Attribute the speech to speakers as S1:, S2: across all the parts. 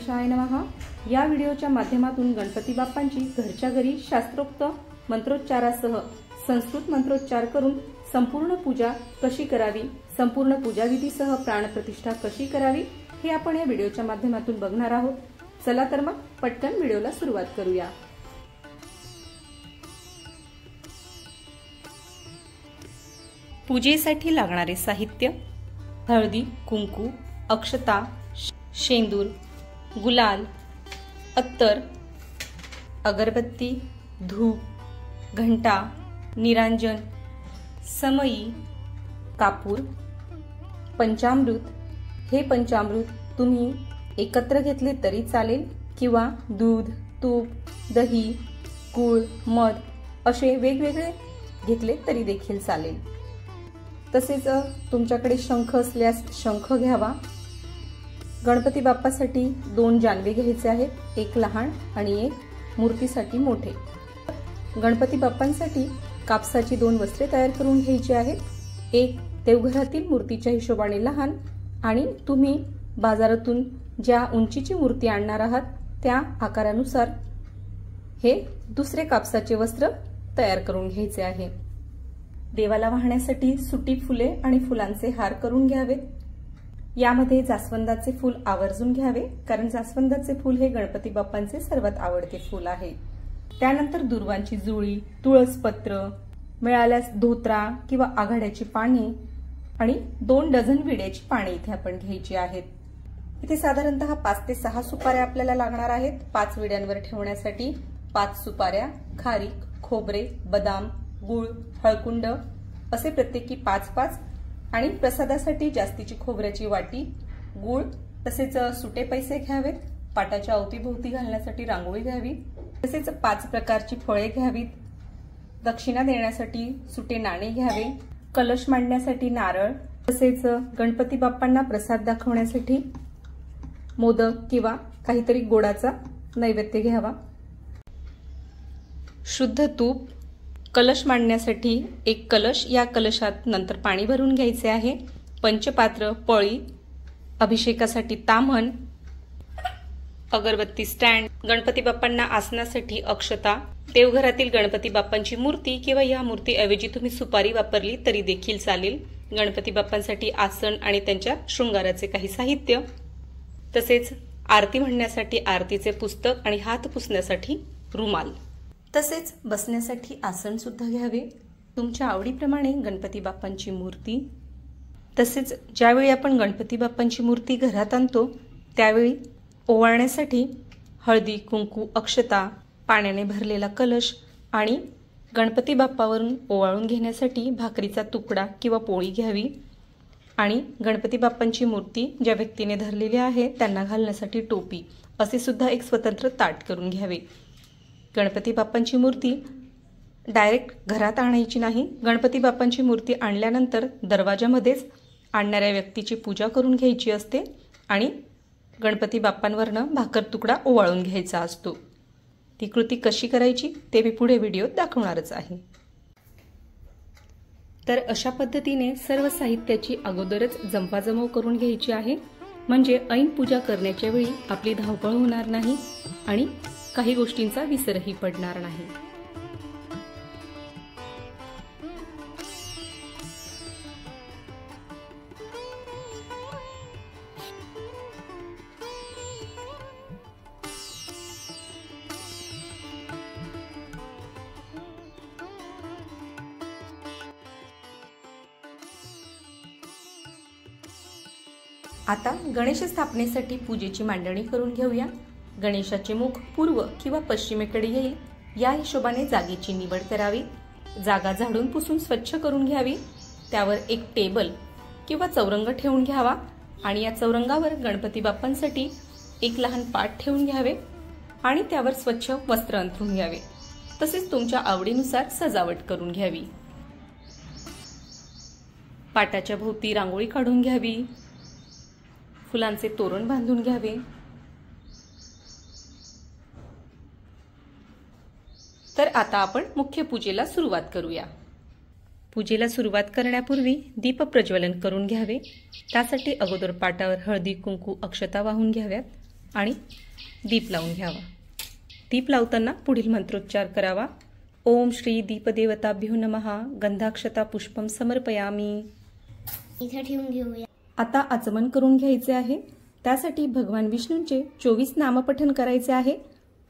S1: गणेशाय नमः। या व्हिडिओच्या माध्यमातून गणपती बाप्पांची घरच्या घरी शास्त्रोक्त मंत्रोच्चारासह संस्कृत मंत्रोच्चार करून संपूर्ण पूजा कशी करावी, संपूर्ण पूजाविधीसह प्राणप्रतिष्ठा कशी करावी हे आपण या व्हिडिओच्या माध्यमातून बघणार आहोत। चला तर मग पटकन व्हिडिओला सुरुवात करूया। पूजेसाठी लागणारे साहित्य: हळदी, कुंकू, अक्षता, शेंदूर, गुलाल, अत्तर, अगरबत्ती, धूप, घंटा, निरांजन, समई, कापूर, पंचामृत। हे पंचामृत तुम्ही एकत्र घेतले तरी चालेल किंवा दूध, तूप, दही, गूळ, मध असे वेगवेगळे घेतले तरी देखील चालेल। तसेच तुमच्याकडे शंख असल्यास शंख घ्यावा। गणपती बाप्पासाठी 2 जानवे घ्यायचे आहेत, एक लहान आणि एक मूर्तीसाठी मोठे। गणपती बाप्पांसाठी कापसाची 2 वस्त्रे तयार करून घ्यायची आहेत, एक देवघरातील मूर्तीच्या हिशोबाने लहान आणि तुम्ही बाजारातून ज्या उंचीची मूर्ती आणणार आहात त्या आकारानुसार हे दुसरे कापसाचे वस्त्र तयार करून घ्यायचे आहे। देवाला वाहण्यासाठी सुटी फुले आणि फुलांचे हार करून घ्यावेत। यामध्ये जास्वंदाचे फूल आवर्जून घ्यावे, कारण जास्वंदाचे फूल हे गणपती बाप्पांचे सर्वात आवडते फूल आहे। त्यानंतर दुर्वांची जुळी, तुळसपत्र, मिळाल्यास धोत्रा किंवा आघाड्याची पाने आणि 2 डझन विड्याची पाने इथे आपण घ्यायची आहेत। इथे साधारणतः 5 ते 6 सुपाऱ्या आपल्याला लागणार आहेत। 5 विड्यांवर ठेवण्यासाठी 5 सुपाऱ्या, खारीक, खोबरे, बदाम, गूळ, हळकुंड असे प्रत्येकी 5-5 आणि प्रसादासाठी जास्तीची खोबऱ्याची वाटी, गूळ तसेच सुटे पैसे घ्यावेत। पाटाच्या अवतीभोवती घालण्यासाठी रांगोळी घ्यावी, तसेच 5 प्रकारची फळे घ्यावीत। दक्षिणा देण्यासाठी सुटे नाणे घ्यावे, कलश मांडण्यासाठी नारळ, तसेच गणपती बाप्पांना प्रसाद दाखवण्यासाठी मोदक किंवा काहीतरी गोडाचा नैवेद्य घ्यावा। शुद्ध तूप, कलश मांडण्यासाठी एक कलश, या कलशात नंतर पाणी भरून घ्यायचे आहे। पंचपात्र, पळी, अभिषेकासाठी ताम्हण, अगरबत्ती स्टँड, गणपती बाप्पांना आसनासाठी अक्षता, देवघरातील गणपती बाप्पांची मूर्ती किंवा या मूर्तीऐवजी तुम्ही सुपारी वापरली तरी देखील चालेल, गणपती बाप्पांसाठी आसन आणि त्यांच्या शृंगाराचे काही साहित्य, तसेच आरती म्हणण्यासाठी आरतीचे पुस्तक आणि हात पुसण्यासाठी रुमाल, तसेच बसण्यासाठी आसन सुद्धा घ्यावे। तुमच्या आवडीप्रमाणे गणपती बाप्पांची मूर्ती, तसेच ज्यावेळी आपण गणपती बाप्पांची मूर्ती घरात आणतो त्यावेळी ओवाळण्यासाठी हळदी, कुंकू, अक्षता, पाण्याने भरलेला कलश आणि गणपती बाप्पावरून ओवाळून घेण्यासाठी भाकरीचा तुकडा किंवा पोळी घ्यावी आणि गणपती बाप्पांची मूर्ती ज्या व्यक्तीने धरलेली आहे त्यांना घालण्यासाठी टोपी असे सुद्धा एक स्वतंत्र ताट करून घ्यावे। गणपती बाप्पांची मूर्ती डायरेक्ट घरात आणायची नाही, गणपती बाप्पांची मूर्ती आणल्यानंतर दरवाजामध्येच आणणाऱ्या व्यक्तीची पूजा करून घ्यायची असते आणि गणपती बाप्पांवरनं भाकर तुकडा ओवाळून घ्यायचा असतो। ती कृती कशी करायची ते मी पुढे व्हिडिओत दाखवणारच आहे। तर अशा पद्धतीने सर्व साहित्याची अगोदरच जमवाजमव करून घ्यायची आहे, म्हणजे ऐन पूजा करण्याच्या वेळी आपली धावपळ होणार नाही आणि काही गोष्टींचा विसरही पडणार नाही। आता गणेश स्थापनेसाठी पूजेची मांडणी करून घेऊया। गणेशाचे मुख पूर्व किंवा पश्चिमेकडे येईल या हिशोबाने जागेची निवड करावी। जागा झाडून पुसून स्वच्छ करून घ्यावी। त्यावर एक टेबल किंवा चौरंग ठेवून घ्यावा आणि या चौरंगावर गणपती बाप्पांसाठी एक लहान पाट ठेवून घ्यावे आणि त्यावर स्वच्छ वस्त्र अंथरून घ्यावे। तसेच तुमच्या आवडीनुसार सजावट करून घ्यावी। पाटाच्या भोवती रांगोळी काढून घ्यावी, फुलांचे तोरण बांधून घ्यावे। तर आता आपण मुख्य पूजेला सुरुवात करूया। पूजेला सुरुवात करण्यापूर्वी दीप प्रज्वलन करून घ्यावे। त्यासाठी अगोदर पाटावर हळदी, कुंकू, अक्षता वाहून घ्याव्यात। आणि दीप लावून घ्यावा। दीप लावताना पुढील मंत्रोच्चार करावा। ओम श्री दीपदेवताभ्यो नमः गंधाक्षता पुष्पम समर्पयामी।
S2: इथे ठेवून घेऊया।
S1: आता आचमन करून घ्यायचे आहे। त्यासाठी भगवान विष्णूंचे 24 नामपठन करायचे आहे।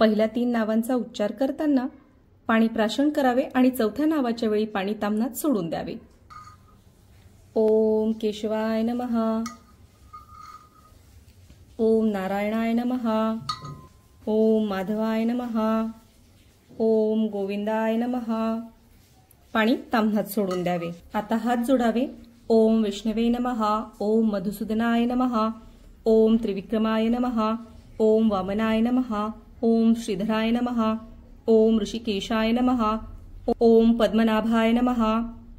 S1: पहिल्या 3 नावांचा उच्चार करताना पाणी प्राशन करावे आणि चौथ्या नावाच्या वेळी पाणी ताम्हनात सोडून द्यावे। ओम केशवाय नमः, ओम नारायणाय नमः, ओम माधवाय नमः, ओम गोविंदाय नमः। पाणी ताम्हनात सोडून द्यावे। आता हात जोडावे। ओम विष्णवे नमः, ओम मधुसूदनाय नमः, ओम त्रिविक्रमाय नमः, ओम वामनाय नमः, ओम श्रीधराय नमः, ओम ऋषिकेशाय नमः, ओम पद्मनाभाय नमः,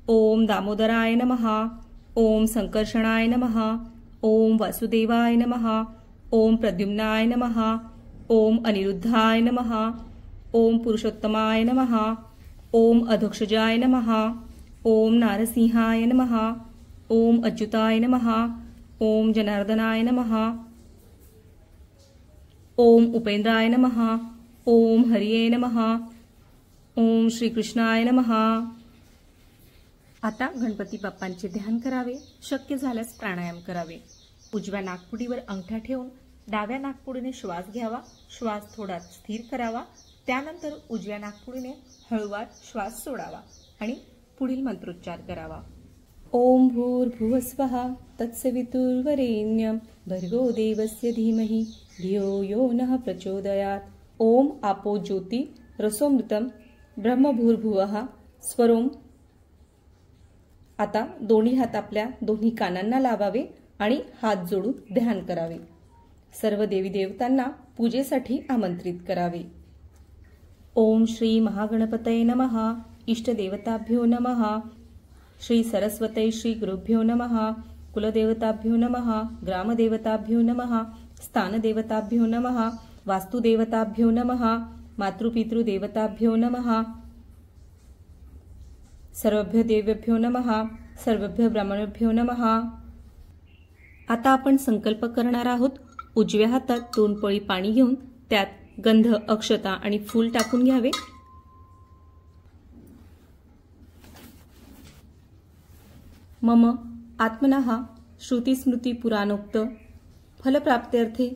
S1: ओम दामोदराय नमः, ओम संकर्षणाय नमः, ओम वासुदेवाय नमः, ओम प्रद्युम्नाय नमः, ओम अनिरुद्धाय नमः, ओम पुरुषोत्तमाय नमः, ओम अधोक्षजाय नमः, ओम नारसिंहाय नमः, ओम अच्युताय नमः, ओम जनार्दनाय नमः, ओम उपेंद्राय नमः, ओम हरिये नमः, ओम श्रीकृष्णाय नमः। आता गणपती बाप्पांचे ध्यान करावे। शक्य झाल्यास प्राणायाम करावे। उजव्या नाकपुडीवर अंगठा ठेवून डाव्या नाकपुडीने श्वास घ्यावा। श्वास थोडा स्थिर करावा। त्यानंतर उजव्या नाकपुडीने हळूवार श्वास सोडावा आणि पुढील मंत्रोच्चार करावा। ओम भूर्भुवस्वः तत्सवितुर्वरेण्यं भर्गो देवस्य धीमहि धियो यो नः प्रचोदयात्। ओम आपो ज्योति रसोमृतम ब्रह्मभूर्भुवः स्वरोम। आता दोन्ही हात आपल्या दोन्ही कानांना लावावे आणि हात जोडून ध्यान करावे। सर्व देवी देवतांना पूजेसाठी आमंत्रित करावे। ओम श्री महागणपतये नमः, इष्टदेवताभ्यो नमः, श्री सरस्वतये श्री गुरुभ्यो नमः, कुलदेवताभ्यो नमः, ग्रामदेवताभ्यो नमः, स्थानदेवताभ्यो नमः, वास्तुदेवताभ्यो नमः, मातृपितृदेवताभ्यो नमः, सर्वभ्यो देवेभ्यो नमः, सर्वभ्यो ब्राह्मणेभ्यो नमः। आता आपण संकल्प करणार आहोत। उजव्या हातात 2 पळी पाणी घेऊन त्यात गंध, अक्षता आणि फूल टाकून घ्यावे। मम आत्मनः श्रुतिस्मृती पुराणोक्त फलप्राप्त्यर्थे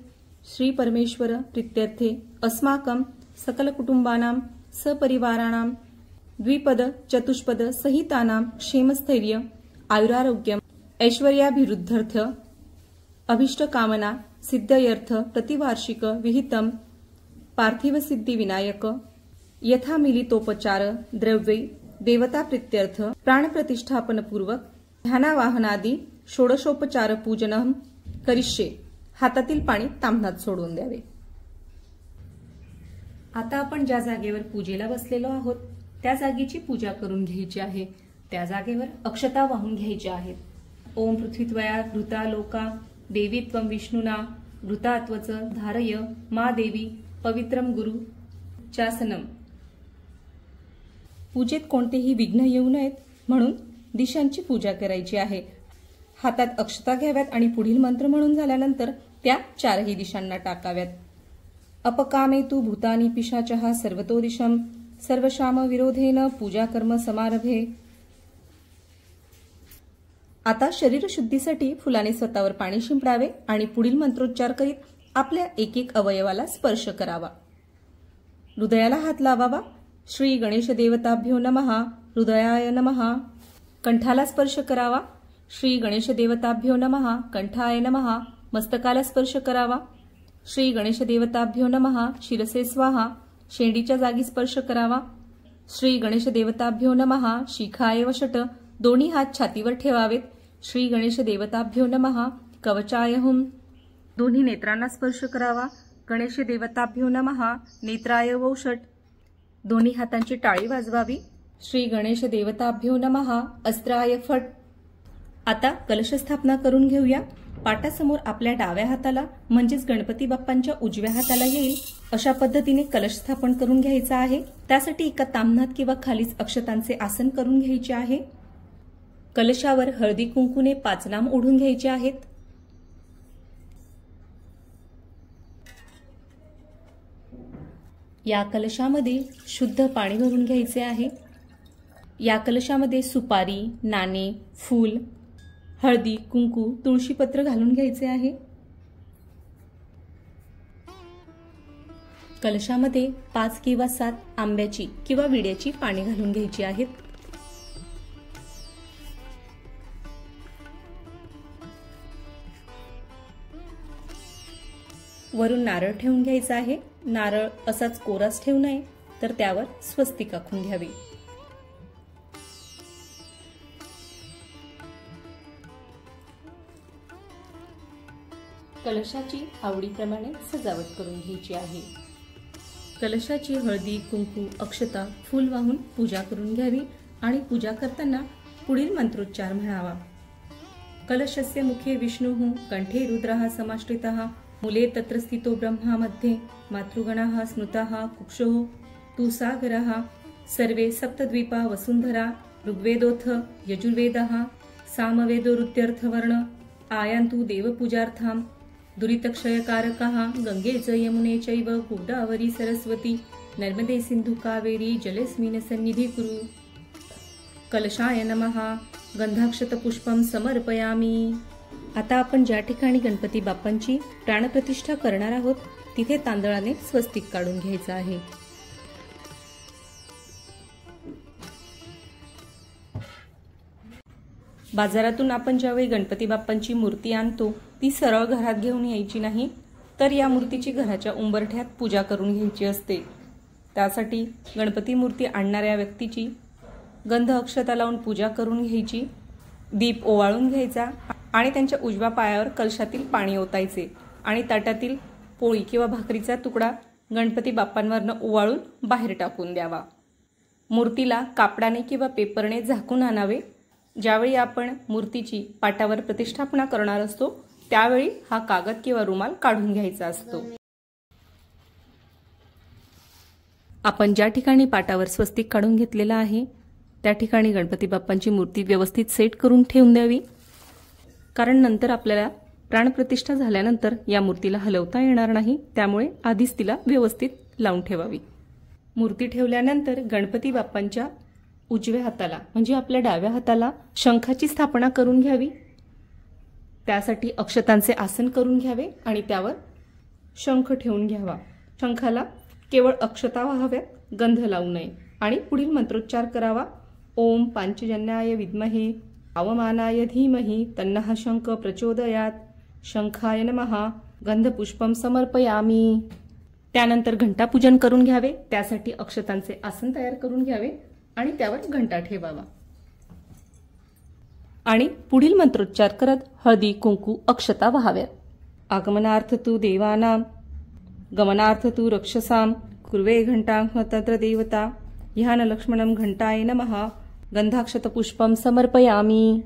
S1: श्री परमेश्वर प्रीत्यर्थे अस्माकं सकलकुटुंबानां सपरिवाराणां द्विपद चतुष्पद सहितानां क्षेमस्थैर्य आयुरारोग्यम ऐश्वर्याभिवृद्ध्यर्थ अभीष्टकामना सिद्धयर्थ प्रतिवार्षिक विहितम पार्थिव सिद्धि विनायक यथा मिलितोपचार द्रव्ये देवता प्रीत्यर्थ प्राण प्रतिष्ठापन पूर्वक ध्यानावाहनादी षोडशोपचार पूजन करिष्ये। हातातील पाणी ताम्हनात सोडून द्यावे। आता आपण ज्या जागेवर पूजेला बसलेलो आहोत त्या जागेची पूजा करून घ्यायची आहे। त्या जागेवर अक्षता वाहून घ्यायच्या आहेत। ओम पृथ्वीत्वया घृता लोका देवी त्वं विष्णुना घृतात्वच धारय मा देवी पवित्रम गुरु चासनम। पूजेत कोणतेही विघ्न येऊ नयेत म्हणून दिशांची पूजा करायची आहे। हातात अक्षता घ्याव्यात आणि पुढील मंत्र म्हणून झाल्यानंतर त्या 4ही दिशांना टाकाव्यात। अपकामे तु भूतानि पिशाचः सर्वतो दिशम सर्वशाम विरोधेन पूजा कर्म समारभे। आता शरीर शुद्धीसाठी फुलाने स्वतःवर पाणी शिंपडावे आणि पुढील मंत्रोच्चार करीत आपल्या एक अवयवाला स्पर्श करावा। हृदयाला हात लावावा। श्री गणेश देवताभ्यो नमः, हृदयाय नमः। कंठाला स्पर्श करावा। श्री गणेश देवताभ्यो नमः, कंठाय नमः। मस्तकाला स्पर्श करावा। श्री गणेश देवताभ्यो नमः, शिरसे स्वाहा। शेंडीच्या जागी स्पर्श करावा। श्री गणेश देवताभ्यो नमः, शिखाय वषट। दोन्ही हात छातीवर ठेवावेत। श्री गणेश देवताभ्यो नमः, कवचाय हुम। दोन्ही नेत्रांना स्पर्श करावा। गणेश देवताभ्यो नमः, नेत्राय वौषट। दोन्ही हातांची टाळी वाजवावी। श्री गणेश देवताभ्यो नमः, अस्त्राय फट। आता कलश स्थापना करून घेऊया। पाटासमोर आपल्या डाव्या हाताला म्हणजेच गणपती बाप्पांच्या उजव्या हाताला येईल अशा पद्धतीने कलश स्थापन करून घ्यायचा आहे। त्यासाठी एका ताम्हनात किंवा खालीच अक्षतांचे आसन करून घ्यायचे आहे। कलशावर हळदी कुंकूने 5 नाम ओढून घ्यायचे आहेत। या कलशामध्ये शुद्ध पाणी भरून घ्यायचे आहे। या कलशामध्ये सुपारी, नाणे, फूल, हळदी, कुंकू, तुळशीपत्र घालून घ्यायचे आहे। कलशामध्ये 5 किंवा 7 आंब्याची किंवा विड्याची पाने घालून घ्यायची आहेत। वरून नारळ ठेवून घ्यायचा आहे। नारळ असाच कोराच ठेवू नये, तर त्यावर स्वस्तिक आखून घ्यावे। कलशाची आवडीप्रमाणे सजावट करून घ्यायची आहे। कलशाची हळदी, कुंकू, अक्षता, फूल वाहून पूजा करून घ्यावी आणि पूजा करताना पुढील मंत्रोच्चार म्हणावा। कलशस्य मुखे विष्णुः कंठे रुद्रः समाश्रितः मूले तत्र स्थितो ब्रह्मा मध्ये मातृगणाः स्मृताः कुक्षोः तु सागरः सर्वे सप्तद्वीपा वसुंधरा ऋग्वेदोऽथ यजुर्वेदः सामवेदो ऋत्यर्थवर्ण आयान्तु देवपूजार्थां दुरितक्षयकारकः गंगे च यमुने चैव गोदावरी सरस्वती नर्मदे सिंधु कावेरी जलेस्मिन् सन्निधिकुरु। कलशाय नमः। गंधाक्षत पुष्पम समर्पयामी। आता आपण ज्या ठिकाणी गणपती बाप्पांची प्राणप्रतिष्ठा करणार आहोत तिथे तांदळाने स्वस्तिक काढून घ्यायचं आहे। बाजारातून आपण ज्यावेळी गणपती बाप्पांची मूर्ती आणतो ती सरळ घरात घेऊन यायची नाही, तर या मूर्तीची घराच्या उंबरठ्यात पूजा करून घ्यायची असते। त्यासाठी गणपती मूर्ती आणणाऱ्या व्यक्तीची गंध अक्षता लावून पूजा करून घ्यायची, दीप ओवाळून घ्यायचा आणि त्यांच्या उजव्या पायावर कलशातील पाणी ओतायचे आणि ताटातील पोळी किंवा भाकरीचा तुकडा गणपती बाप्पांवरनं ओवाळून बाहेर टाकून द्यावा। मूर्तीला कापडाने किंवा पेपरने झाकून आणावे। ज्यावेळी आपण मूर्तीची पाटावर प्रतिष्ठापना करणार असतो त्यावेळी हा कागद किंवा रुमाल काढून घ्यायचा असतो। आपण ज्या ठिकाणी पाटावर स्वस्तिक काढून घेतलेला आहे त्या ठिकाणी गणपती बाप्पांची मूर्ती व्यवस्थित सेट करून ठेवून द्यावी, कारण नंतर आपल्याला प्राणप्रतिष्ठा झाल्यानंतर या मूर्तीला हलवता येणार नाही, त्यामुळे आधीच तिला व्यवस्थित लावून ठेवावी। मूर्ती ठेवल्यानंतर गणपती बाप्पांच्या उजव्या हाताला म्हणजे आपल्या डाव्या हाताला शंखाची स्थापना करून घ्यावी। त्यासाठी अक्षतांचे आसन करून घ्यावे आणि त्यावर शंख ठेवून घ्यावा। शंखाला केवळ अक्षता व्हाव्यात, गंध लावू नये आणि पुढील मंत्रोच्चार करावा। ओम पांचजन्याय विद्महे अवमानाय धीमहि तन्नः शंख प्रचोदयात। शंखाय नमः। गंधपुष्पम समर्पयामी। त्यानंतर घंटापूजन करून घ्यावे। त्यासाठी अक्षतांचे आसन तयार करून घ्यावे आणि त्यावर घंटा ठेवावा आणि पुढील मंत्रोच्चार करत हळदी, कुंकू, अक्षता वाहाव्यात। आगमनार्थ तू देवानां गमनार्थ तू रक्षसां कुर्वे घंटां तत्र देवता ह्यान लक्ष्मणं घंटाय नमः। गंधाक्षत पुष्पम समर्पयामी।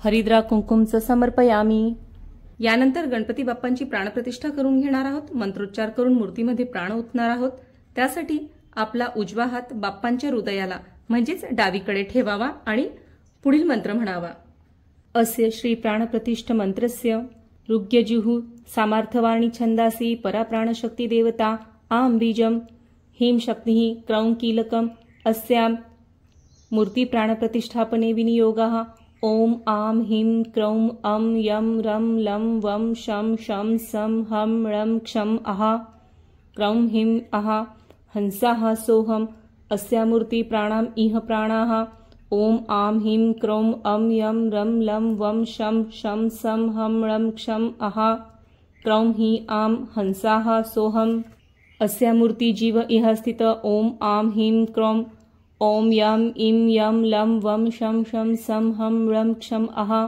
S1: हरिद्रा कुंकुमच समर्पयामी। यानंतर गणपती बाप्पांची प्राणप्रतिष्ठा करून घेणार आहोत। मंत्रोच्चार करून मूर्तीमध्ये प्राण ओतणार आहोत। त्यासाठी आपला उजवा हात बाप्पांच्या हृदयाला म्हणजेच डावीकडे ठेवावा आणि पुढील मंत्र म्हणावा। अस्य श्री प्राणप्रतिष्ठ मंत्रस्य ऋग्यजुः सामर्थवाणी छंदासी परा प्राणशक्ती देवता आम बीजम ह्रीं शक्तिः क्रौं कीलकम अस्यां मूर्ति प्राणप्रतिष्ठापने विनियोगः। ओम आम ह्रीं क्रौं अं यं रं लं वं शं शं सं हं ळं क्षं अहा क्रौं ह्रीं अहा हंसाः सोहम अस्या मूर्ति प्राणाम इह प्राणाः। ओम आम ह्रीं क्रौं अं यं रं लं वं शं शं सं हं ळं क्षं अहा क्रौं ह्रीं आम हंसाः सोहम अस्या मूर्ति जीव इह स्थित। ओम आम ह्रीं क्रौं ओम यं इं यं लं वं शं शं सं हं ळं क्षं अहा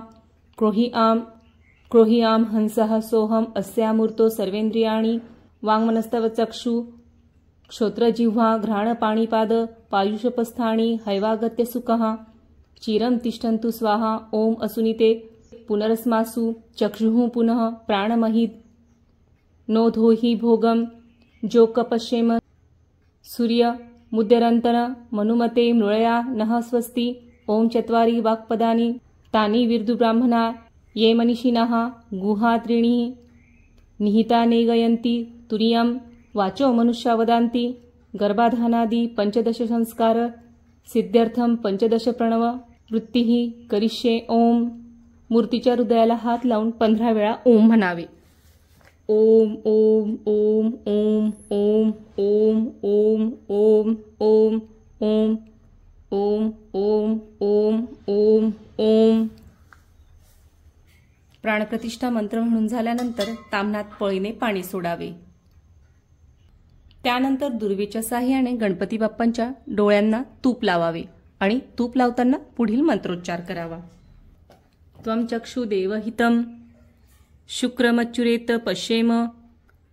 S1: क्रोहि आम हंसः सोहम अस्या मूर्तो सर्वेन्द्रियाणि वाङ्मनस्तव चक्षु श्रोत्रजिह्वा घ्राणपाणिपाद पायुषपस्थानि हैवागत्य सुखः चिरं तिष्ठन्तु स्वाहा। ओम असुनिते पुनरस्मासु चक्षुः पुनः प्राणमहि नोधोहि भोगम जोकपश्येम सूर्य मुद्यरन्तन मनुमते मृळया नः स्वस्ति। ओम चत्वारि वाक्पदानि तानि विर्दु ब्राह्मणा ये मनीषिणः गुहात्रीणि निहिता नेगयन्ति तुर्यं वाचो मनुष्या वदान्ति गर्भाधानादि पंचदश संस्कार सिद्ध्यर्थम पंचदश प्रणव वृत्तीः करिष्ये ओम. मूर्तीच्या हृदयाला हात लावून 15 वेळा ओम म्हणावे. ओम ओम ओम ओम ओम ओम ओम ओम ओम ओम ओम ओम ओम ओम ओम. प्राणप्रतिष्ठा मंत्र म्हणून झाल्यानंतर ताम्हणात पळीने पाणी सोडावे. त्यानंतर दुर्वेच्या साह्याने गणपती बाप्पांच्या डोळ्यांना तूप लावावे आणि तूप लावताना पुढील मंत्रोच्चार करावा. त्वं चक्षुदेवहितं शुक्रमच्युरेत पश्येम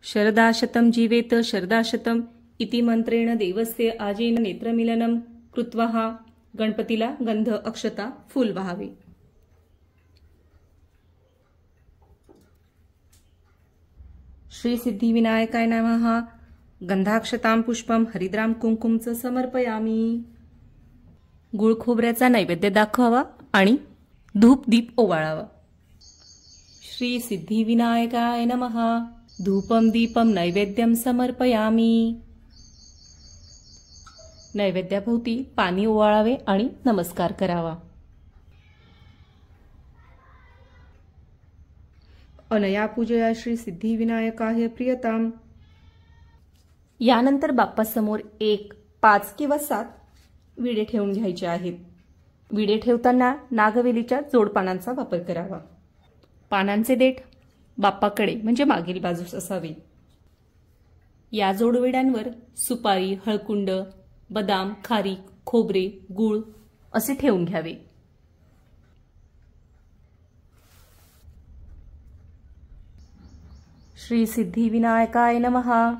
S1: शरदाशतं जीवेत शरदाशतं इति मंत्रेण देवस्य आजेन नेत्रमिलनं कृत्वा गणपतीला गंध अक्षता फूल वाहावे. श्री सिद्धिविनायकाय नमः. गंधाक्षतां पुष्पम हरिद्राम कुंकुमचं समर्पयामी. गुळ खोबऱ्याचा नैवेद्य दाखवावा आणि धूप दीप ओवाळावा. श्री सिद्धिविनायकाय नमः. धूपम दीपम नैवेद्यम समर्पयामी. नैवेद्याभोवती पाणी ओवाळावे आणि नमस्कार करावा. अनया पूजया श्री सिद्धिविनायकाय प्रियताम. यानंतर बाप्पासमोर 1, 5 किंवा 7 विडे ठेवून घ्यायचे आहेत. विडे ठेवताना नागवेलीच्या जोडपानांचा वापर करावा. पानांचे देठ बाप्पाकडे म्हणजे मागील बाजूस असावे. या जोडविड्यांवर सुपारी, हळकुंड, बदाम, खारीक, खोबरे, गूळ असे ठेवून घ्यावे. श्री सिद्धिविनायकाय नमः.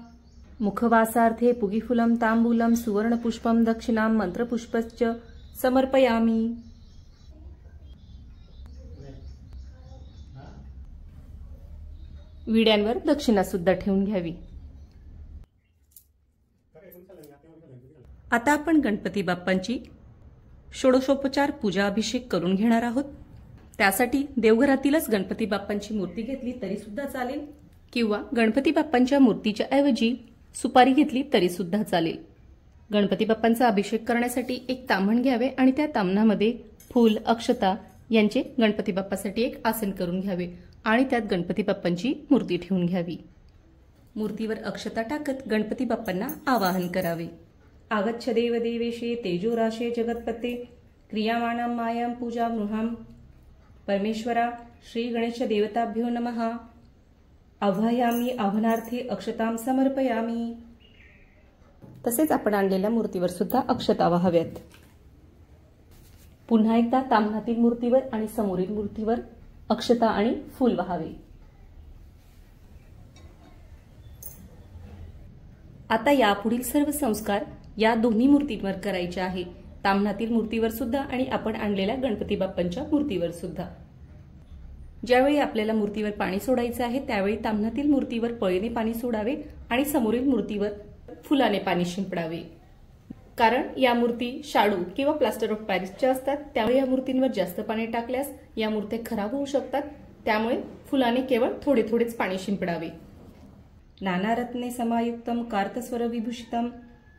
S1: मुखवासार्थे पुगीफुलं तांबूलं सुवर्णपुष्पं दक्षिणां मंत्रपुष्पश्च समर्पयामी. विड्यांवर दक्षिणा सुद्धा ठेवून घ्यावी. आता आपण गणपती बाप्पांची षोडशोपचार पूजा अभिषेक करून घेणार आहोत. त्यासाठी देवघरातीलच गणपती बाप्पांची मूर्ती घेतली तरी सुद्धा चालेल किंवा गणपती बाप्पांच्या मूर्तीच्या ऐवजी सुपारी घेतली तरी सुद्धा चालेल. गणपती बाप्पांचा अभिषेक करण्यासाठी एक ताम्हण घ्यावे आणि त्या ताम्हणामध्ये फूल, अक्षता यांचे गणपती बाप्पासाठी एक आसन करून घ्यावे आणि त्यात गणपती बाप्पांची मूर्ती ठेवून घ्यावी. मूर्तीवर अक्षता टाकत गणपती बाप्पांना आवाहन करावे. आगच्छ देव देवेशे तेजोराशे जगत्पते क्रियामाणं मायं पूजा गृहं परमेश्वरा श्री गणेश देवताभ्यो नमः. आवाहयामी आव्हानार्थी अक्षतां समर्पयामी. तसेच आपण आणलेल्या मूर्तीवर सुद्धा अक्षता वाहाव्यात. पुन्हा एकदा ताम्हणातील मूर्तीवर आणि समोरील मूर्तीवर अक्षता आणि फूल वाहावे. आता यापुढील सर्व संस्कार या दोन्ही मूर्तींवर करायचे आहे. ताम्हणातील मूर्तीवर सुद्धा आणि आपण आणलेल्या गणपती बाप्पांच्या मूर्तीवर सुद्धा. ज्यावेळी आपल्याला मूर्तीवर पाणी सोडायचे आहे त्यावेळी ताम्हणातील मूर्तीवर पळीने पाणी सोडावे आणि समोरील मूर्तीवर फुलाने पाणी शिंपडावे. कारण या मूर्ती शाडू किंवा प्लास्टर ऑफ पॅरिसच्या असतात, त्यामुळे या मूर्तींवर जास्त पाणी टाकल्यास या मूर्त्या खराब होऊ शकतात. त्यामुळे फुलाने केवळ थोडे थोडेच पाणी शिंपडावे. नानारत्ने समायुक्तम कार्तस्वर विभूषितम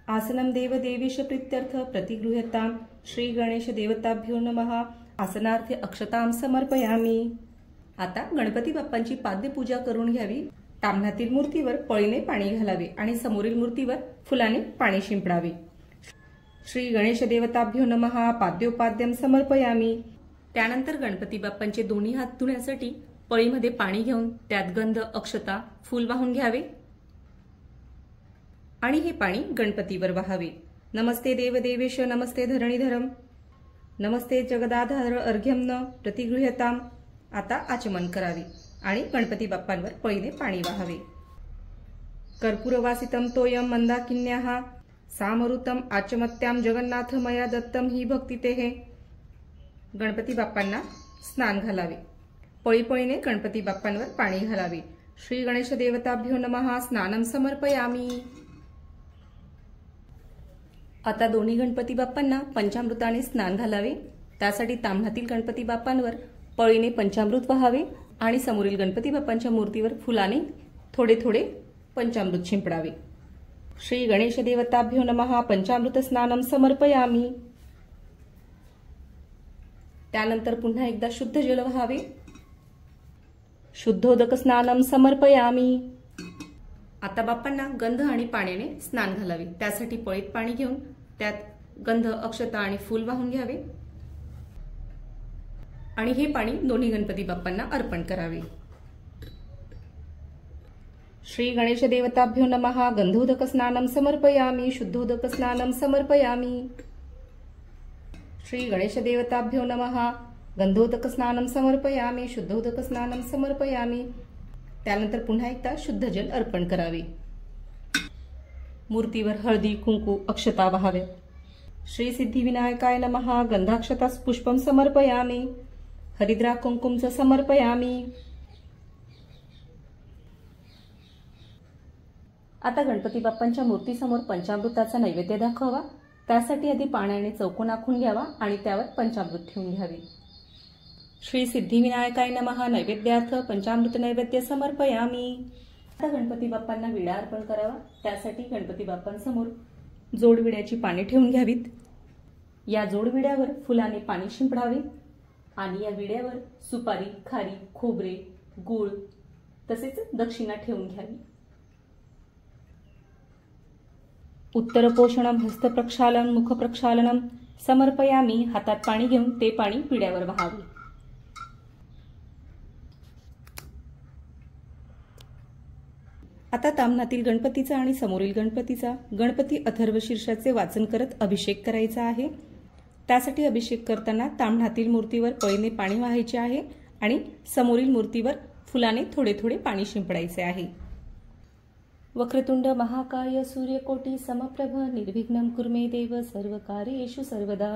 S1: आसनम देव देवेश प्रीत्यर्थ प्रतिगृह्यतां श्री गणेश देवताभ्यो नमः. आसनार्थे अक्षतां समर्पयामी. आता गणपती बाप्पांची पाद्यपूजा करून घ्यावी. ताम्हणातील मूर्तीवर पळीने पाणी घालावे आणि समोरील मूर्तीवर फुलाने पाणी शिंपडावे. श्री गणेश देवताभ्यो नमः. पाद्योपाद्यम समर्पयामी. त्यानंतर गणपती बाप्पांचे दोन्ही हात धुण्यासाठी पळीमध्ये पाणी घेऊन त्यात गंध, अक्षता, फूल वाहून घ्यावे आणि हे पाणी गणपतीवर वाहावे. नमस्ते देवदेवेश नमस्ते धरणीधरम नमस्ते जगदाधार अर्घ्यम न प्रतिगृह्यताम. आता आचमन करावे आणि गणपती बाप्पांवर पळीने पाणी वाहावे. कर्पूरवासितम तोयम मंदाकिन्याः सामरुतम आचमत्याम जगन्नाथ मया दत्तम ही भक्तितेः. गणपती बाप्पांना स्नान घालावे. पळीपळीने गणपती बाप्पांवर पाणी घालावे. श्री गणेश देवताभ्यो नमः. स्नानम समर्पयामी. आता दोन्ही गणपती बाप्पांना पंचामृताने स्नान घालावे. त्यासाठी ताम्हणातील गणपती बाप्पांवर पळीने पंचामृत वाहावे आणि समोरील गणपती बाप्पांच्या मूर्तीवर फुलाने थोडे थोडे पंचामृत शिंपडावे. श्री गणेश देवताभ्यो नमः पंचामृत स्नानं समर्पयामि। त्यानंतर पुन्हा एकदा शुद्ध जल व्हावे। शुद्धोदक स्नानं समर्पयामि। आता बाप्पांना गंध आणि पाण्याने स्नान घालावे। त्यासाठी पळीत पाणी घेऊन त्यात गंध, अक्षता आणि फूल वाहून घ्यावे आणि हे पाणी दोन्ही गणपती बाप्पांना अर्पण करावे। श्री गणेश देवताभ्यो नमः गंधोदक स्नानं समर्पयामि। शुद्धोदक स्नानं समर्पयामि। श्री गणेश देवताभ्यो नमः गंधोदक स्नानं समर्पयामि। शुद्धोदक स्नानं समर्पयामि। त्यानंतर पुन्हा एकदा शुद्ध जल अर्पण करावे। मूर्तीवर हळदी, कुंकू, अक्षता वाहाव्या। श्री सिद्धिविनायकाय नमः गंधाक्षता पुष्पं समर्पयामि। हरिद्रा कुंकुम च समर्पयामि। आता गणपती बाप्पांच्या मूर्तीसमोर पंचामृताचा नैवेद्य दाखवावा। त्यासाठी आधी पाण्याने चौकोन आखून घ्यावा आणि त्यावर पंचामृत ठेवून घ्यावे। श्री सिद्धिविनायकाय नमः नैवेद्यार्थ पंचामृत नैवेद्य समर्पयामि। आता गणपती बाप्पांना विडा अर्पण करावा। त्यासाठी गणपती बाप्पांसमोर जोडविड्याची पाने ठेवून घ्यावीत। या जोडविड्यावर फुलाने पाणी शिंपडावे आणि या विड्यावर सुपारी, खारी, खोबरे, गूळ तसेच दक्षिणा ठेवून घ्यावी। उत्तर पोषणम, हस्त प्रक्षालन, मुख प्रक्षालनम समर्पयामि। हातात पाणी घेऊन ते पाणी विड्यावर वहावे। आता ताम्हणातील गणपतीचा आणि समोरील गणपतीचा गणपती अथर्व शीर्षाचे वाचन करत अभिषेक करायचा आहे। त्यासाठी अभिषेक करताना ताम्हणातील मूर्तीवर पळीने पाणी वाहायचे आहे आणि समोरील मूर्तीवर फुलाने थोडे थोडे पाणी शिंपडायचे आहे। वक्रतुंड महाकाय सूर्यकोटी समप्रभ निर्विघ्नं कुर्मे देव सर्वकार्येषु सर्वदा।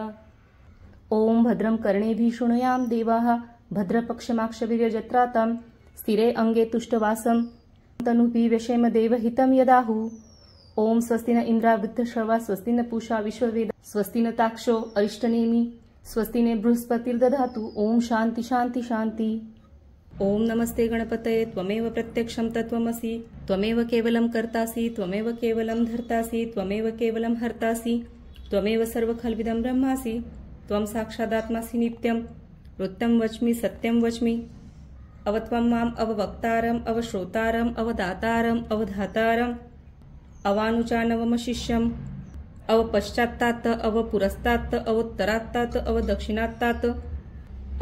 S1: ओम भद्रं कर्णेभिः शृणुयाम देवाः भद्रपक्षमाक्षवीर्यजत्रातं स्थिरे अंगे तुष्टवासं तनुभिः व्यशेम देवहितं यदाहु। ओम स्वस्ति न इंद्रावृद्धश्रवा स्वस्ति न पूषा विश्ववेद स्वस्ति न ताक्षो अरिष्टनेमि स्वस्ति न बृहस्पतिर्दधातु। ओम शांति शांति शांति। ओम नमस्ते गणपतये त्वमेव प्रत्यक्षं तत्त्वमसि त्वमेव केवलं कर्तासि त्वमेव केवलं धर्तासि त्वमेव केवलं हर्तासि त्वमेव सर्वखल्विदं ब्रह्मासि त्वं साक्षादात्मासि नित्यं वृत्तं वच्मि सत्यं वच्मि। अवत्वं माम् अववक्तारम् अवश्रोतारम् अवदातारम् अवधातारम् अवानुचानवमशिष्यम् अवपश्चात्तात अवपुरस्तात् अवोत्तरात्तात अवदक्षिणात्तात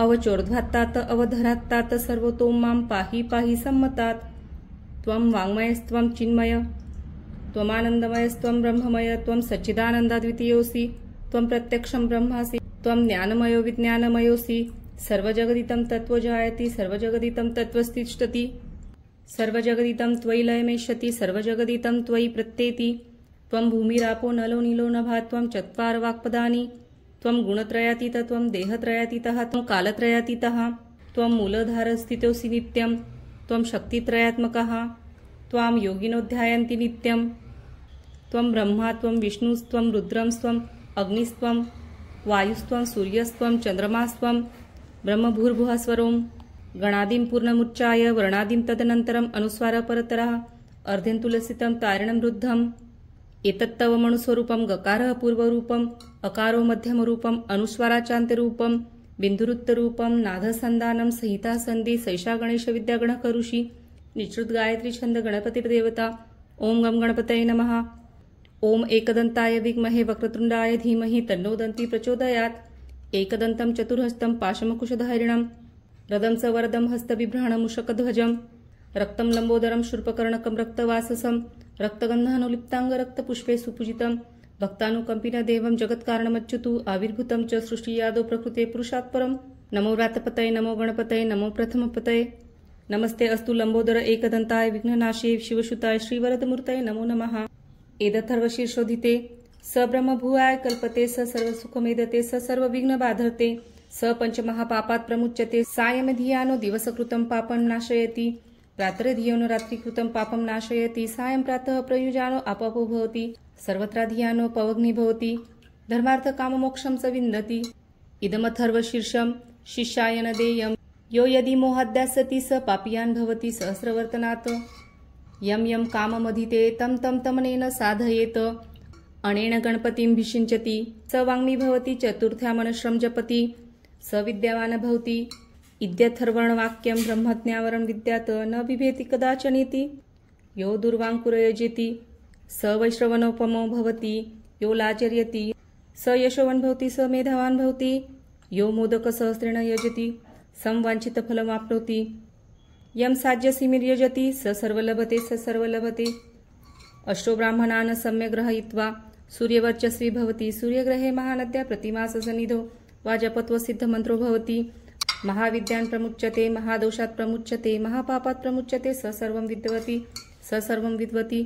S1: अवचोर्ध्वात्तात अवधरात्तात सर्वतो मां पाहि पाहि सम्मतात्। त्वं वाङ्मयस्त्वं चिन्मय त्वमानन्दमयस्त्वं ब्रह्ममय त्वं सच्चिदानन्दाद्वितीयोऽसि त्वं प्रत्यक्षं ब्रह्मासि त्वं ज्ञानमयो विज्ञानमयोऽसि। सर्वजगदितं तत्त्वजायति सर्वजगदितं तत्त्वस्तिष्ठति सर्वजगदितं त्वयि लयमेष्यति सर्वजगदितं त्वयि प्रत्येति। त्वं भूमिरापो नलो नीलो नभः त्वं चत्वार वाक्पदानि त्वं गुणत्रयातीत त्वं देहत्रयातीतः त्वं कालत्रयातीतः त्वं मूलधारस्थितोऽसि नित्यं त्वं शक्तित्रयात्मकः त्वां योगिनो ध्यायन्ति नित्यं। त्वं ब्रह्मा त्वं विष्णुस्त्वं रुद्रस्त्वं अग्निस्त्वं वायुस्त्वं सूर्यस्त्वं चन्द्रमास्त्वं ब्रह्मभूर्भुवः स्वरों गणादिं पूर्णमुच्चाय वर्णादिं तदनन्तरम् अनुस्वारपरतरः अर्धेन्तुलसितं तारिणं रुद्धम्। एतत्तव मणुस्वरूपं गकारः पूर्वरूपम् अकारो मध्यमरूपम् अनुस्वाराचान्त्यरूपं बिन्दुरुत्तरूपं नादसन्धानं संहिता सन्धि सैषा गणेश विद्यागणकऋषि निश्रुत गायत्री छंद गणपतिदेवता। ओम गम गणपतये नमः। ओम एकदन्ताय विद्महे वक्रतुण्डाय धीमहि तन्नो दन्ती प्रचोदयात्। एकदन्तं चतुर्हस्तं पाशमकुशधारिणं रदं च वरदं हस्तबिभ्राणमुषकध्वजं रक्तं लम्बोदरं शूर्पकर्णकं रक्तवाससं रक्तगन्धानुलिप्ताङ्गरक्तपुष्पे सुपूजितं भक्तानुकम्पिनदेवं जगत्कारणमच्युतु आविर्भूतं च सृष्टियादौ प्रकृते पुरुषात् परं। नमो व्रातपतये नमो गणपतये नमो प्रथमपतये। नमस्ते अस्तु लंबोदर एकदन्ताय विघ्ननाशे शिवसुताय श्रीवरदमूर्तये नमो नमः। एदथर्वशीर्षोधिते स ब्रह्मभुवाय कल्पते स सर्वसुखमेदते स सर्वविघ्नबाधर्ते स पंचमहापापात् प्रमुच्यते। सायं धियानो दिवसकृतं पापं नाशयति रात्रे धियानो रात्रिकृतं पापं नाशयति। सायं प्रातः प्रयुजानो आपापो भवति सर्वत्र धियानो पवग्नि भवति धर्मार्थ काममोक्षं च विन्दति। इदमथर्वशीर्षं शिष्याय न देयं यो यदि मोहाद्यासति स पापियान् भवति सहस्रवर्तनात्। यम यम काममधिते तं तं तमनेन साधयेत अनेन गणपतिं भिषिञ्चति स वाङ्मी भवति चतुर्थ्यामनश्रम जपति स विद्यावान भवति इत्यथर्वणवाक्यं ब्रह्मज्ञावरं विद्यात् न बिभेति कदाचनीति यो दुर्वाङ्कुरयजेति स वैश्रवणोपमो भवति यो लाचर्यति स यशोवान् भवति स मेधावान् भवति यो मोदकसहस्रेण यजति संवाञ्छितफलमाप्नोति यं साज्यसिमिर्यजति स सर्वलभते स सर्वलभते अष्टो ब्राह्मणान् सम्यक् ग्रहयित्वा सूर्यवर्चस्वी भवति सूर्यग्रहे महानद्या प्रतिमाससन्निधौ वाजपत्वसिद्धमन्त्रो भवति महाविद्यान् प्रमुच्यते महादोषात् प्रमुच्यते महापापात् प्रमुच्यते स सर्वं विद्वति स सर्वं विद्वति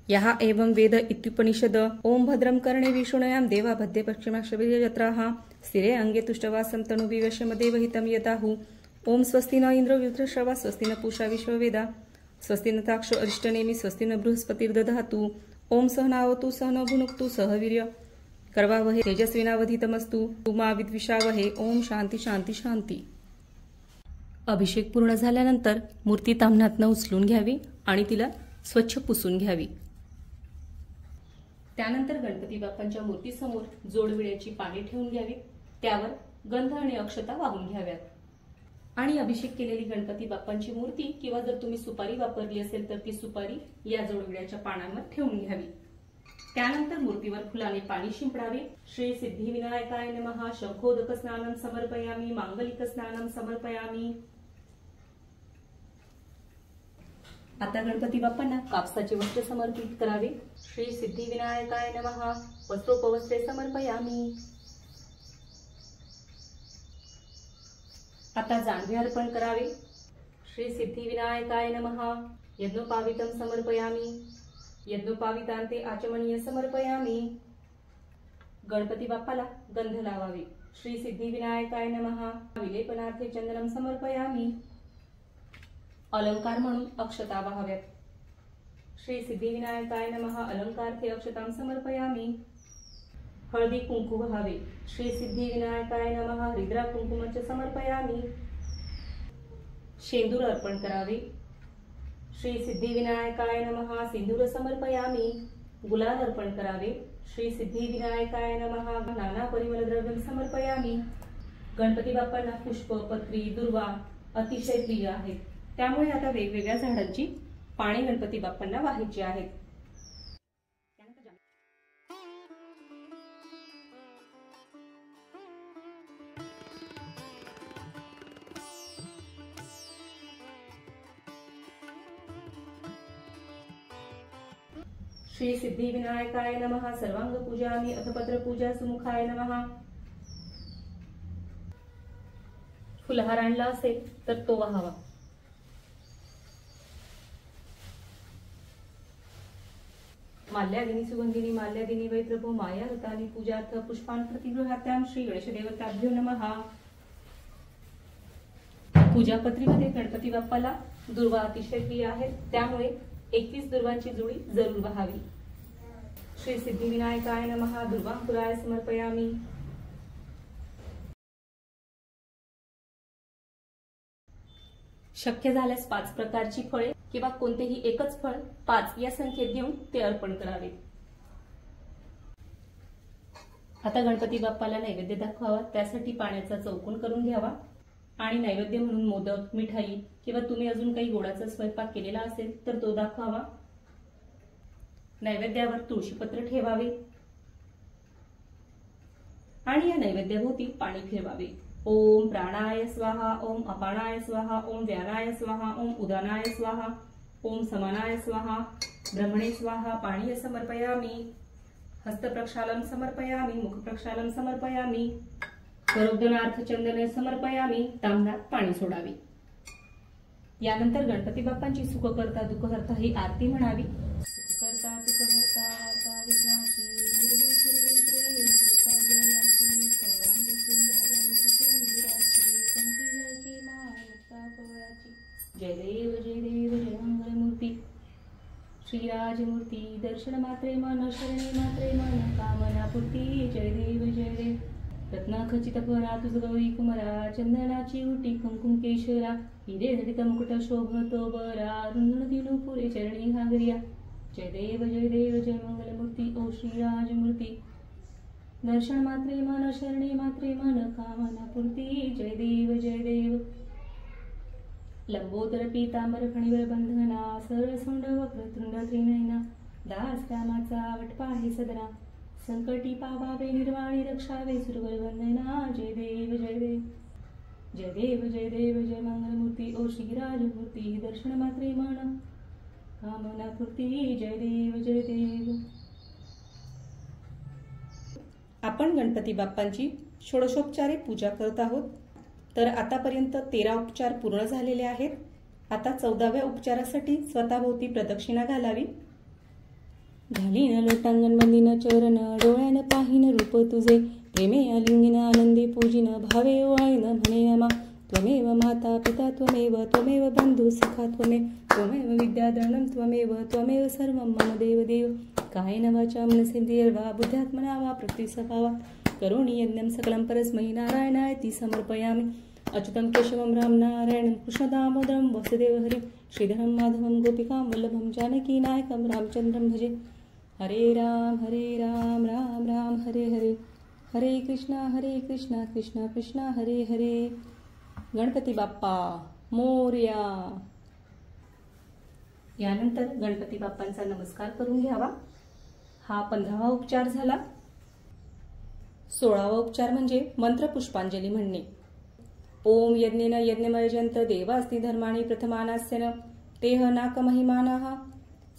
S1: यः एवं वेद इत्युपनिषद ओम भद्रं कर्णे विष्णुयां देवा भद्रे पश्चिमाक्षभिर्यजत्राः स्थिरे अंगे तुष्टवासं तनुविवशमदेव हितं यताहु ओम स्वस्ति न इंद्रो वृत्रश्रवा स्वस्ति न पूषा विश्ववेदा स्वस्ति न ताक्षो अरिष्टनेमि स्वस्ति न बृहस्पतिर्दधातु ओम सहनावतु सहनो भुनक्तु सह वीर्य करवावहे तेजस्विनावधितमस्तु मा विद्विषावहे ओम शांती शांती शांती। अभिषेक पूर्ण झाल्यानंतर मूर्ती ताम्हणातनं उचलून घ्यावी आणि तिला स्वच्छ पुसून घ्यावी। त्यानंतर गणपती बाप्पांच्या मूर्तीसमोर जोडविड्याची पाने ठेवून घ्यावी, त्यावर गंध आणि अक्षता वाहून घ्याव्यात आणि अभिषेक केलेली गणपती बाप्पांची मूर्ती किंवा जर तुम्ही सुपारी वापरली असेल तर ती सुपारी या जोडविड्याच्या पानांवर ठेवून घ्यावी। त्यानंतर मूर्तीवर फुलाने पाणी शिंपडावे। श्री सिद्धिविनायकाय नमः शंखोदक स्नानं समर्पयामि मांगलिक स्नानं समर्पयामि। आता गणपती बाप्पांना कापसाचे वस्त्र समर्पित करावे। श्री सिद्धिविनायकाय नमः वस्त्रोपवस्त्रे समर्पयामि। आता जानवे अर्पण करावे। श्री सिद्धिविनायकाय नमः यज्ञोपावितं समर्पयामि यज्ञोपावितांते आचमनीय समर्पयामि। गणपती बाप्पाला गंध लावावे। श्री सिद्धिविनायकाय नमः विलेपनार्थे चंदनं समर्पयामि। अलंकार म्हणून अक्षता वाहाव्यात। श्री सिद्धिविनायकाय नमः अलंकार्थे अक्षतां समर्पयामि। हळदी कुंकू वहावे। श्री सिद्धिविनायकाय नमः हरिद्रा कुंकुमच समर्पयामि। शेंदूर अर्पण करावे। श्री सिद्धिविनायकाय नमः सिंदूर समर्पयामि। गुलाल अर्पण करावे। श्री सिद्धिविनायकाय नमः नाना परिमल द्रव्यं समर्पयामि। गणपती बाप्पांना पुष्प पत्री दुर्वा अतिशय प्रिय आहेत, त्यामुळे आता वेगवेगळ्या झाडांची पाने गणपती बाप्पांना वाहायची आहेत। श्री सिद्धिविनायकाय नमः सर्वांग पूजामि अथ पत्र पूजा सुमुखाय नमः। फुलहार आणला असेल तर तो वाहावा। माल्यादिनी सुगंधिनी माल्यादिनी वै प्रभो माया हतानि पूजार्थ पुष्पान् प्रतिगृहात्यां श्री गणेश देवताभ्यो नमः। पूजापत्रीमध्ये गणपती बाप्पाला दुर्वा अतिशय प्रिय आहेत, त्यामुळे 21 दुर्वांची जुडी जरूर वहावी। श्री सिद्धिविनायकाय नमः दुर्वांकुराय समर्पयामि। शक्य झाल्यास 5 प्रकारची फळे किंवा कोणतेही एकच फळ 5 या संख्येत घेऊन ते अर्पण करावे। आता गणपती बाप्पाला नैवेद्य दाखवावा, त्यासाठी पाण्याचा चौकोन करून घ्यावा आणि नैवेद्य म्हणून मोदक मिठाई किंवा तुम्ही अजून काही गोडाचा स्वयंपाक केलेला असेल तर तो दाखवावा। नैवेद्यावर तुळशीपत्र ठेवावे आणि या नैवेद्याभोवती पाणी फिरवावे। ओम प्राणाय स्वाहा ओम अपानाय स्वाहा ओम व्यानाय स्वाहा ओम उदानाय स्वाहा ओम समानाय स्वाहा ब्रह्मणे स्वाहा। पाणी समर्पयामि। हस्त प्रक्षालन समर्पयामि मुख प्रक्षालन समर्पयामि। करोदनार्थ चंदने समर्पयामि। ताम्हणात पाणी सोडावे। यानंतर गणपती बाप्पांची सुखकर्ता दुःखहर्ता ही आरती म्हणावी। सुखकर्ता दुःखहर्ता वार्ता विघ्नाची निर्विघ्ने कृपाजयाची सर्वांगी सुंदर सुंदराची कंठी जळके माता कवळाची। जय देव जय मंगलमूर्ती श्रीराजमूर्ती दर्शन मात्रे मन शरणे मात्रे मन कामना पूर्ती। जय देव रत्नाखचित परा तुझ गौरी कुमरा चंदनाची उटी कुंकुम केशरा हिरे जडित मुकुट शोभतो बरा रुंदण दिनू पुरे चरणी घागरिया जय देव जय मंगलमूर्ती ओ श्रीराजमूर्ती दर्शन मात्रे मन शरणे मात्रे मन कामना पूर्ती जय देव लंबोदर पीतांबर फणीवर बंधना सरसुंड वक्रतुंड त्रिनयना दास रामाचा वटपाहे सदरा संकटी पावावे निर्वाणी रक्षावे सुरवर वंदना जय देव जय मंगलमूर्ती ओ श्रीराजमूर्ती दर्शन मात्रे मन कामना पूर्ती जय देव आपण गणपती बाप्पांची षोडशोपचारे पूजा करत आहोत. तर आतापर्यंत 13 उपचार पूर्ण झालेले आहेत. आता 14व्या उपचारासाठी स्वतःभोवती प्रदक्षिणा घालावी. घालीन लोटांगण बंदीन चरण डोळ्यानं पाहिन रूप तुझे प्रेमे आलिंगिन आनंदे पूजिन भावे ओवाळीन म्हणे नमा त्वमेव माता पिता त्वमेव बंधू सखा त्वमेव विद्याधरणं त्वमेव सर्वं मम देव कायेन वाचा मनसेन्द्रियर्वा बुद्ध्यात्मना वा प्रकृतिस्वभावा करोमि यज्ञं सकलं परस्मै नारायणाय समर्पयामि. अच्युतं केशवं राम नारायणं कृष्णदामोदरं वसुदेव हरिं श्रीधरं माधवं गोपिकां वल्लभं जानकीनायकं रामचंद्रं भजे. हरे राम राम राम हरे हरे हरे कृष्णा कृष्णा कृष्णा हरे हरे. गणपती बाप्पा मोरया. यानंतर गणपती बाप्पांचा नमस्कार करून घ्यावा. हा 15वा उपचार झाला. 16वा उपचार म्हणजे मंत्र पुष्पांजली म्हणणे. ओम यज्ञेन यज्ञमयजंत देवास्ति धर्माणि प्रथमानास्यन तेह नाक महिमानः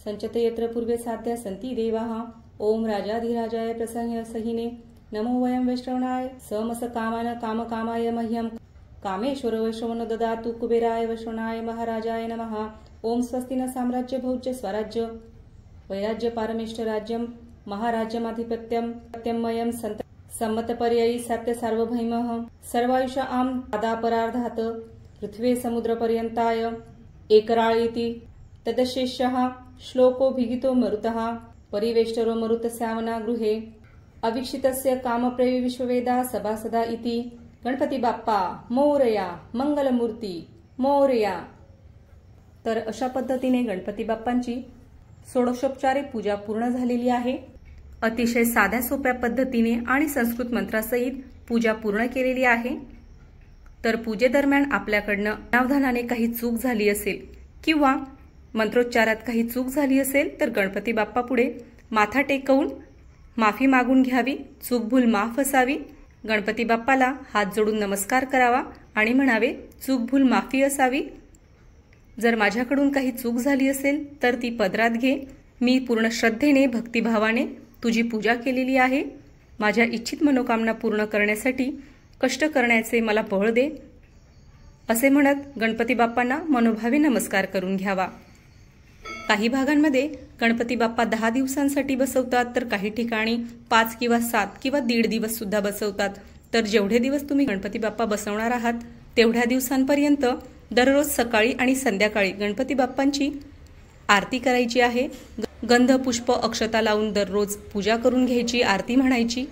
S1: संचते यत्र पूर्वे साध्या सन्ति देवाः. ओम राजाधिराजाय प्रसह्य सहिने नमो वयं वैश्रवणाय समस कामान कामकामाय मह्यं कामेश्वर वैश्रवण ददातु कुबेराय वैश्रवणाय महाराजाय नमः. ओम स्वस्ति न साम्राज्य भौज्य स्वराज्य वैराज्य पारमेष्ठ राज्यं महाराज्यमाधिपत्यं मयं सम्मतपर्ययी सत्य सार्वभौमः सर्वायुष आम आदापरार्धात पृथ्वी समुद्रपर्यंताय एकराळीति तदशेषः श्लोको भिगितो मरुतः परिवेष्टरो मरुतस्यावना गृहे अवीक्षितस्य कामप्रेमी विश्ववेदा सभासदा इति. गणपती बाप्पा मोरया मंगलमूर्ती मोरया. तर अशा पद्धतीने गणपती बाप्पांची षोडशोपचारे पूजा पूर्ण झालेली आहे. अतिशय साध्या सोप्या पद्धतीने आणि संस्कृत मंत्रासहित पूजा पूर्ण केलेली आहे. तर पूजेदरम्यान आपल्याकडनं नामधानाने काही चूक झाली असेल किंवा मंत्रोच्चारात काही चूक झाली असेल तर गणपती बाप्पा पुढे माथा टेकवून माफी मागून घ्यावी. चूकभूल माफ असावी. गणपती बाप्पाला हात जोडून नमस्कार करावा आणि म्हणावे चूकभूल माफी असावी. जर माझ्याकडून काही चूक झाली असेल तर ती पदरात घे. मी पूर्ण श्रद्धेने भक्तिभावाने तुझी पूजा केलेली आहे. माझ्या इच्छित मनोकामना पूर्ण करण्यासाठी कष्ट करण्याचे मला बळ दे असे म्हणत गणपती बाप्पांना मनोभावे नमस्कार करून घ्यावा. काही भागांमध्ये गणपती बाप्पा 10 दिवसांसाठी बसवतात तर काही ठिकाणी 5 किंवा 7 किंवा 1.5 दिवस सुद्धा बसवतात. तर जेवढे दिवस तुम्ही गणपती बाप्पा बसवणार आहात तेवढ्या दिवसांपर्यंत दररोज सकाळी आणि संध्याकाळी गणपती बाप्पांची आरती करायची आहे. गंध पुष्प अक्षता लावून दररोज पूजा करून घ्यायची, आरती म्हणायची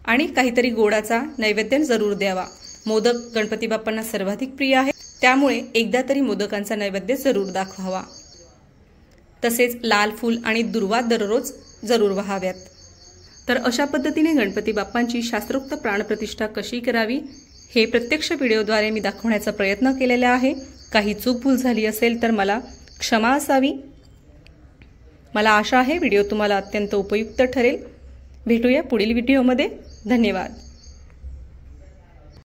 S1: आणि काहीतरी गोडाचा नैवेद्य जरूर द्यावा. मोदक गणपती बाप्पांना सर्वाधिक प्रिय आहे त्यामुळे एकदा तरी मोदकांचा नैवेद्य जरूर दाखवावा. तसेच लाल फूल आणि दुर्वा दररोज जरूर व्हाव्यात. तर अशा पद्धतीने गणपती बाप्पांची शास्त्रोक्त प्राणप्रतिष्ठा कशी करावी हे प्रत्यक्ष व्हिडिओद्वारे मी दाखवण्याचा प्रयत्न केलेला आहे. काही चूकभूल झाली असेल तर मला क्षमा असावी. मला आशा आहे व्हिडिओ तुम्हाला अत्यंत उपयुक्त ठरेल. भेटूया पुढील व्हिडिओमध्ये. धन्यवाद.